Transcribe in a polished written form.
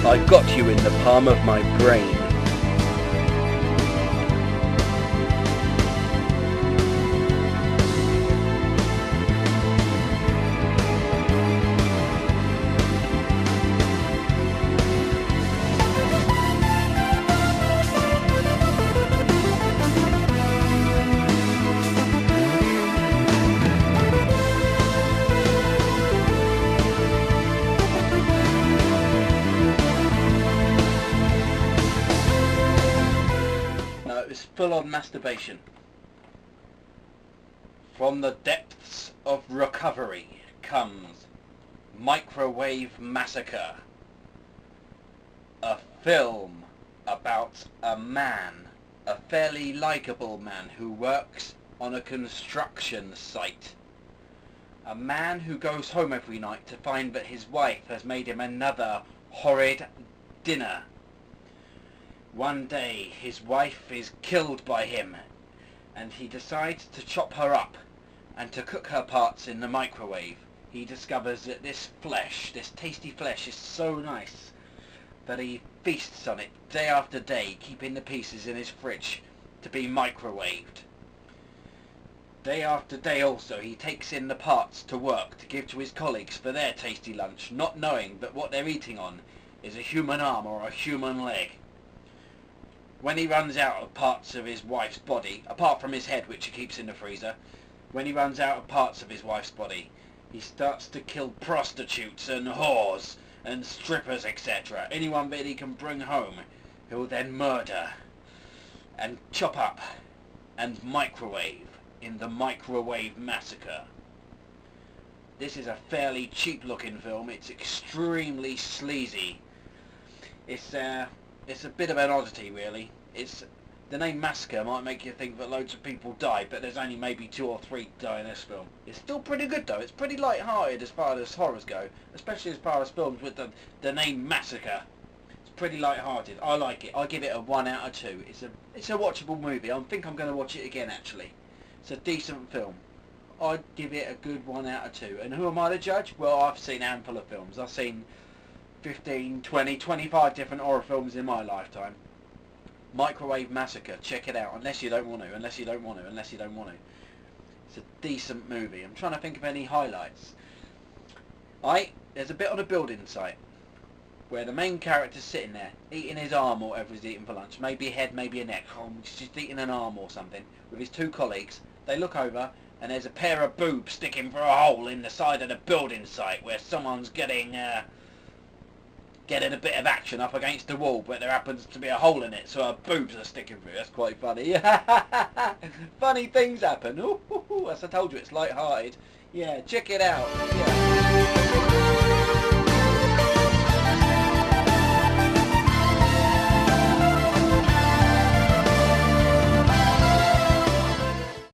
I've got you in the palm of my brain. Full-on masturbation. From the depths of recovery comes Microwave Massacre, a film about a man, a fairly likeable man who works on a construction site. A man who goes home every night to find that his wife has made him another horrid dinner. One day his wife is killed by him, and he decides to chop her up and to cook her parts in the microwave. He discovers that this flesh, this tasty flesh, is so nice that he feasts on it day after day, keeping the pieces in his fridge to be microwaved. Day after day also he takes in the parts to work to give to his colleagues for their tasty lunch, not knowing that what they're eating on is a human arm or a human leg. When he runs out of parts of his wife's body, apart from his head which he keeps in the freezer, when he runs out of parts of his wife's body, he starts to kill prostitutes and whores and strippers, etc. Anyone that he can bring home, he'll then murder and chop up and microwave in the Microwave Massacre. This is a fairly cheap looking film. It's extremely sleazy. It's a bit of an oddity, really. The name Massacre might make you think that loads of people died, but there's only maybe 2 or 3 die in this film. It's still pretty good though. It's pretty light-hearted as far as horrors go, especially as far as films with the name Massacre. It's pretty light-hearted. I like it. I give it a 1 out of 2. It's a watchable movie. I think I'm going to watch it again, actually. It's a decent film. I'd give it a good 1 out of 2. And who am I to judge? Well, I've seen a handful of films. I've seen 15, 20, 25 different horror films in my lifetime. Microwave Massacre, check it out, unless you don't want to. It's a decent movie. I'm trying to think of any highlights. There's a bit on a building site where the main character's sitting there, eating his arm or whatever he's eating for lunch. Maybe a head, maybe a neck. He's just eating an arm or something, with his 2 colleagues. They look over, and there's a pair of boobs sticking through a hole in the side of the building site where someone's getting a bit of action up against the wall, but there happens to be a hole in it, so her boobs are sticking through. That's quite funny. Funny things happen. Ooh, as I told you, it's light-hearted. Yeah, check it out. Yeah.